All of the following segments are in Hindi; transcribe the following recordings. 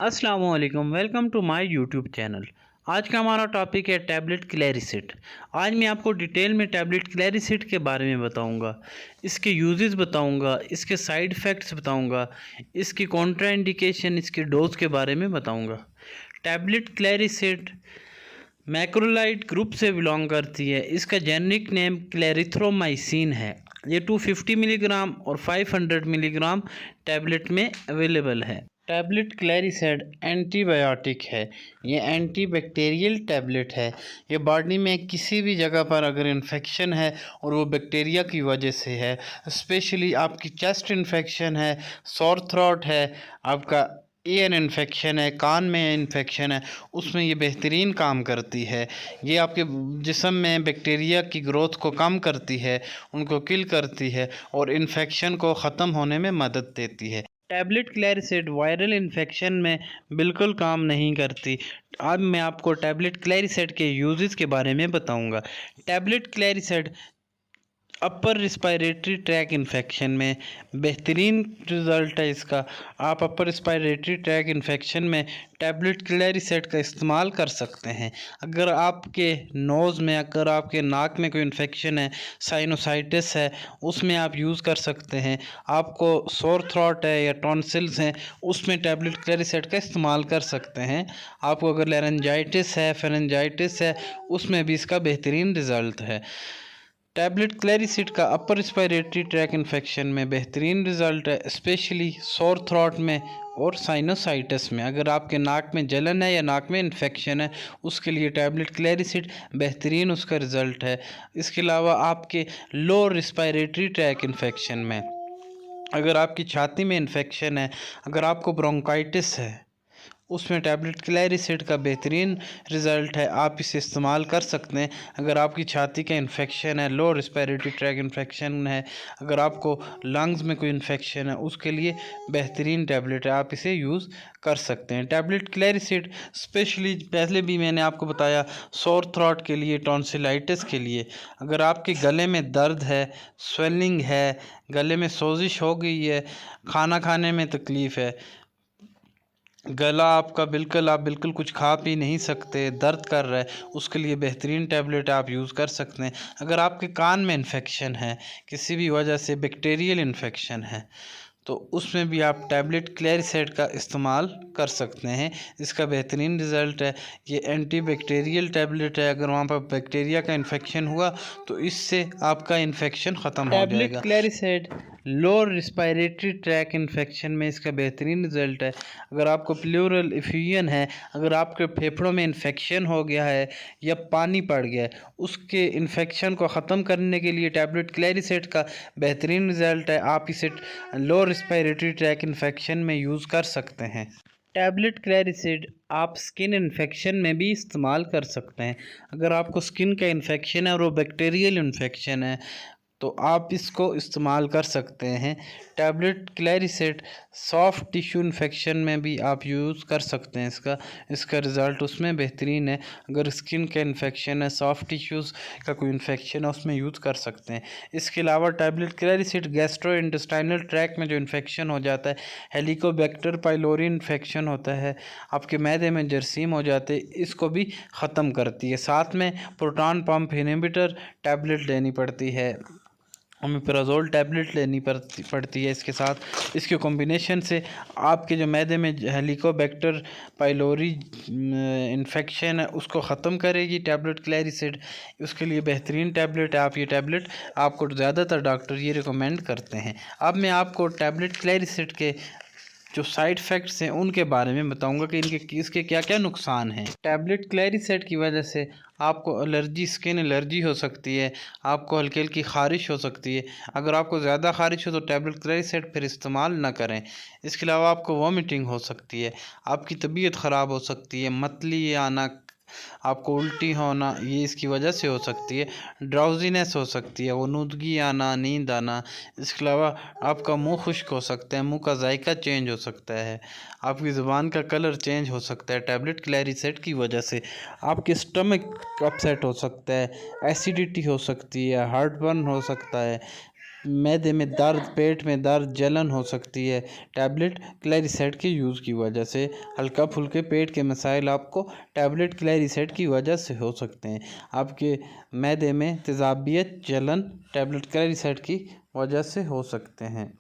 अस्सलाम वालेकुम, welcome to my YouTube channel. आज का हमारा टॉपिक है टैबलेट क्लैरिसिट। आज मैं आपको डिटेल में टैबलेट क्लैरिसिट के बारे में बताऊंगा, इसके यूजेस बताऊंगा, इसके साइड इफ़ेक्ट्स बताऊंगा, इसकी कॉन्ट्राइंडिकेशन, इसके डोज के बारे में बताऊंगा। टैबलेट क्लैरिसिट मैक्रोलाइड ग्रुप से बिलोंग करती है। इसका जेनेरिक नेम क्लैरिथ्रोमाइसिन है। ये 250 मिलीग्राम और 500 मिलीग्राम टैबलेट में अवेलेबल है। टैबलेट क्लैरिसिड एंटीबायोटिक है। ये एंटीबैक्टीरियल टैबलेट है। ये बॉडी में किसी भी जगह पर अगर इन्फेक्शन है और वो बैक्टीरिया की वजह से है, स्पेशली आपकी चेस्ट इन्फेक्शन है, सोर थ्रोट है, आपका ईयर इन्फेक्शन है, कान में इन्फेक्शन है, उसमें ये बेहतरीन काम करती है। ये आपके जिस्म में बैक्टीरिया की ग्रोथ को कम करती है, उनको किल करती है और इन्फेक्शन को ख़त्म होने में मदद देती है। टैबलेट क्लैरिसिड वायरल इन्फेक्शन में बिल्कुल काम नहीं करती। अब मैं आपको टैबलेट क्लैरिसिड के यूजेस के बारे में बताऊंगा। Tablet क्लैरिसिड upper respiratory tract infection में बेहतरीन रिज़ल्ट है इसका। आप अपर रिस्पायरेटरी ट्रैक इन्फेक्शन में टैबलेट क्लैरिसिड का इस्तेमाल कर सकते हैं। अगर आपके नोज़ में, अगर आपके नाक में कोई इन्फेक्शन है, साइनोसाइटिस है, उसमें आप यूज़ कर सकते हैं। आपको सोर थ्रोट है या टॉन्सिल्स हैं, उसमें टैबलेट क्लैरिसिड का इस्तेमाल कर सकते हैं। आपको अगर लैरेंजाइटिस है, फेरेंजाइटिस है, उसमें भी इसका बेहतरीन रिज़ल्ट है। टैबलेट क्लैरिसिड का अपर रिस्पायरेटरी ट्रैक इन्फेक्शन में बेहतरीन रिज़ल्ट है, स्पेशली सोर थ्रोट में और साइनोसाइटिस में। अगर आपके नाक में जलन है या नाक में इन्फेक्शन है, उसके लिए टैबलेट क्लैरिसिड बेहतरीन उसका रिज़ल्ट है। इसके अलावा आपके लोअर रिस्पायरेटरी ट्रैक इन्फेक्शन में, अगर आपकी छाती में इन्फेक्शन है, अगर आपको ब्रोंकाइटिस है, उसमें टैबलेट क्लैरिसिड का बेहतरीन रिज़ल्ट है। आप इसे इस्तेमाल कर सकते हैं। अगर आपकी छाती का इन्फेक्शन है, लो रिस्पायरेटरी ट्रैक इन्फेक्शन है, अगर आपको लंग्स में कोई इन्फेक्शन है, उसके लिए बेहतरीन टैबलेट है, आप इसे यूज़ कर सकते हैं। टैबलेट क्लैरिसिड स्पेशली पहले भी मैंने आपको बताया सोर थ्रोट के लिए, टॉन्सिलाइटिस के लिए। अगर आपके गले में दर्द है, स्वेलिंग है, गले में सोजिश हो गई है, खाना खाने में तकलीफ़ है, गला आपका आप बिल्कुल कुछ खा पी नहीं सकते, दर्द कर रहा है, उसके लिए बेहतरीन टैबलेट आप यूज़ कर सकते हैं। अगर आपके कान में इन्फेक्शन है, किसी भी वजह से बैक्टीरियल इन्फेक्शन है, तो उसमें भी आप टैबलेट क्लैरिसिड का इस्तेमाल कर सकते हैं। इसका बेहतरीन रिज़ल्ट है। ये एंटी बैक्टीरियल टैबलेट है। अगर वहाँ पर बैक्टीरिया का इन्फेक्शन हुआ तो इससे आपका इन्फेक्शन ख़त्म हो जाएगा। Tablet Claricid lower respiratory tract infection में इसका बेहतरीन रिज़ल्ट है। अगर आपको प्लूरल इफ्यूजन है, अगर आपके फेफड़ों में इन्फेक्शन हो गया है या पानी पड़ गया है, उसके इन्फेक्शन को ख़त्म करने के लिए टैबलेट क्लैरिसिड का बेहतरीन रिज़ल्ट है। आप इसे लोअर रिस्पायरेटरी ट्रैक इन्फेक्शन में यूज़ कर सकते हैं। टैबलेट क्लैरिसिड आप स्किन इन्फेक्शन में भी इस्तेमाल कर सकते हैं। अगर आपको स्किन का इन्फेक्शन है और वो बैक्टीरियल इन्फेक्शन है, तो आप इसको इस्तेमाल कर सकते हैं। टैबलेट क्लैरिसिड सॉफ्ट टिश्यू इन्फेक्शन में भी आप यूज़ कर सकते हैं। इसका रिज़ल्ट उसमें बेहतरीन है। अगर स्किन का इन्फेक्शन है, सॉफ्ट टिश्यूज़ का कोई इन्फेक्शन है, उसमें यूज़ कर सकते हैं। इसके अलावा टैबलेट क्लैरिसिड गैस्ट्रो इंटेस्टाइनल ट्रैक में जो इन्फेक्शन हो जाता है, हेलिकोबैक्टर पाइलोरी इन्फेक्शन होता है, आपके मैदे में जरासीम हो जाते हैं, इसको भी ख़त्म करती है। साथ में प्रोटॉन पंप इनहिबिटर टैबलेट लेनी पड़ती है, ओमेप्राज़ोल टैबलेट लेनी पड़ती है। इसके साथ इसके कॉम्बिनेशन से आपके जो मैदे में हेलिकोबैक्टर पाइलोरी इन्फेक्शन है, उसको ख़त्म करेगी टैबलेट क्लैरिसिड। उसके लिए बेहतरीन टैबलेट है। आप ये टैबलेट आपको ज़्यादातर डॉक्टर ये रिकमेंड करते हैं। अब मैं आपको टैबलेट क्लैरिसिड के जो साइड इफ़ेक्ट्स हैं उनके बारे में बताऊंगा कि इसके क्या क्या नुकसान हैं। टैबलेट क्लैरिसिड की वजह से आपको एलर्जी, स्किन एलर्जी हो सकती है, आपको हल्की हल्की ख़ारिश हो सकती है। अगर आपको ज़्यादा ख़ारिश हो तो टैबलेट क्लैरिसिड फिर इस्तेमाल ना करें। इसके अलावा आपको वॉमिटिंग हो सकती है, आपकी तबीयत ख़राब हो सकती है, मतली आना, आपको उल्टी होना, ये इसकी वजह से हो सकती है। ड्राउजीनेस हो सकती है, वनूदगी आना, नींद आना। इसके अलावा आपका मुंह खुश्क हो सकता है, मुंह का जायका चेंज हो सकता है, आपकी ज़ुबान का कलर चेंज हो सकता है टैबलेट क्लैरिसिड की वजह से। आपके स्टमक अपसेट हो सकता है, एसिडिटी हो सकती है, हार्ट बर्न हो सकता है, मैदे में दर्द, पेट में दर्द, जलन हो सकती है टैबलेट क्लैरिसेट के यूज़ की वजह से। हल्का फुल्के पेट के मसाइल आपको टैबलेट क्लैरिसेट की वजह से हो सकते हैं। आपके मैदे में तेज़ाबियत, जलन टैबलेट क्लैरिसेट की वजह से हो सकते हैं।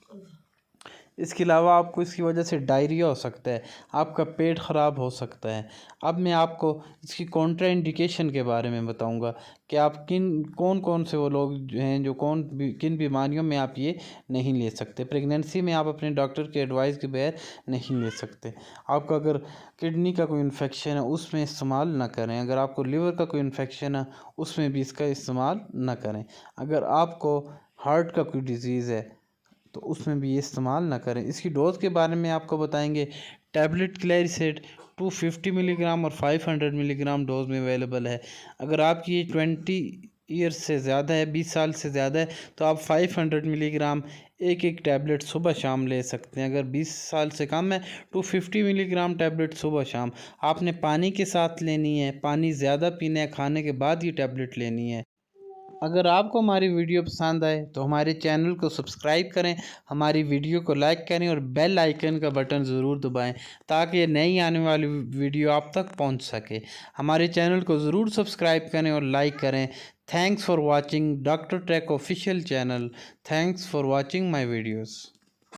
इसके अलावा आपको इसकी वजह से डायरिया हो सकता है, आपका पेट ख़राब हो सकता है। अब मैं आपको इसकी कॉन्ट्रा इंडिकेशन के बारे में बताऊंगा कि आप कौन कौन से वो लोग हैं जो किन बीमारियों में आप ये नहीं ले सकते। प्रेगनेंसी में आप अपने डॉक्टर के एडवाइस के बगैर नहीं ले सकते। आपका अगर किडनी का कोई इन्फेक्शन है उसमें इस्तेमाल ना करें। अगर आपको लिवर का कोई इन्फेक्शन है उसमें भी इसका इस्तेमाल ना करें। अगर आपको हार्ट का कोई डिज़ीज़ है तो उसमें भी ये इस्तेमाल ना करें। इसकी डोज़ के बारे में आपको बताएंगे। टैबलेट क्लैरिसेट 250 मिलीग्राम और 500 मिलीग्राम डोज में अवेलेबल है। अगर आपकी 20 ईयर्स से ज़्यादा है, 20 साल से ज़्यादा है, तो आप 500 मिलीग्राम एक टैबलेट सुबह शाम ले सकते हैं। अगर 20 साल से कम है 250 मिलीग्राम टैबलेट सुबह शाम। आपने पानी के साथ लेनी है, पानी ज़्यादा पीना है, खाने के बाद ये टैबलेट लेनी है। अगर आपको हमारी वीडियो पसंद आए तो हमारे चैनल को सब्सक्राइब करें, हमारी वीडियो को लाइक करें और बेल आइकन का बटन ज़रूर दबाएं ताकि ये नई आने वाली वीडियो आप तक पहुंच सके। हमारे चैनल को ज़रूर सब्सक्राइब करें और लाइक करें। Thanks for watching Doctor Tech official channel. Thanks for watching my videos.